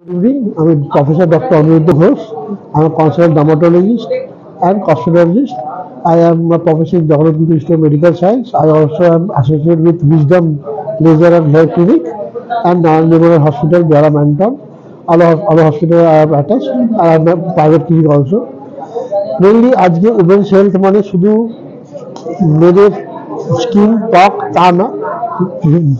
Good evening. I'm Professor Dr. Aniruddha Ghosh. I'm a consultant dermatologist and cosmetologist. I am a professor in Jagannath Institute of Medical Science. I also am associated with Wisdom Laser and Hair Clinic and Nayan Memorial Hospital, Bihara Manton. Other hospital I am attached. I am a private clinic also. Mainly আজকে women's health মানে শুধু মেয়েদের skin ত্বক তা না,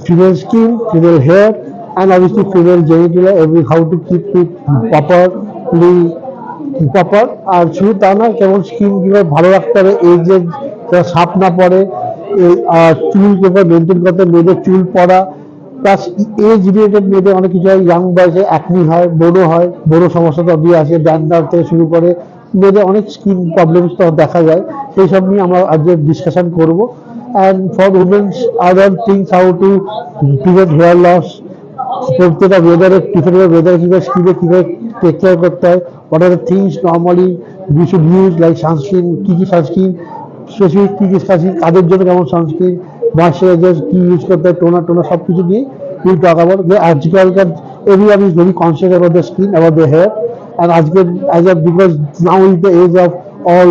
female skin, female hair, and obviously female genitalia, every how to keep it proper আর শুধু তা না, কেমন স্কিন কিভাবে ভালো রাখতে হবে, এজে সাপ না পড়ে, আর চুল কিভাবে মেনটেন করতে, মেয়েদের চুল পড়া প্লাস এজ রিলেটেড মেয়েদের অনেক কিছু হয়, ইয়াং বয়সে অ্যাকনি হয়, বড় সমস্যা তো দিয়ে আসে, ড্যান্ড্রাফ থেকে শুরু করে মেয়েদের অনেক স্কিন প্রবলেমস তো দেখা যায়, সেই সব নিয়ে আমরা আজকে ডিসকাশন করব। And for women's other things how to prevent hair loss, প্রত্যেকটা ওয়েদারে ডিফারেন্ট ওয়েদারে কীভাবে স্কিনে কীভাবে টেক কেয়ার করতে হয়, what are the things normally we should use like sunscreen, কী কী সানস্ক্রিন স্পেসিফিক, কী কী সানস্ক্রিন কাদের জন্য কেমন সানস্ক্রিন, ময়শ্চারাইজার কী ইউজ করতে হয়, টোনার সব কিছু নিয়ে উইল টক অ্যাবাউট যে আজকালকার everyone is very conscious about the skin, about the hair, and because now is the age of all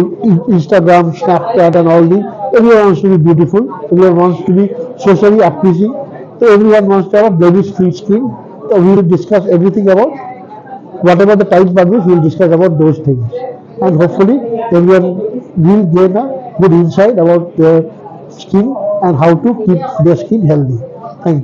Instagram, Snapchat, and all these. Everyone wants to be beautiful. Everyone wants to be socially appeasing. So everyone wants to have a blemish-free skin. So we will discuss everything about whatever the time permits. We will discuss about those things, and hopefully everyone will gain a good insight about their skin and how to keep their skin healthy. Thank you.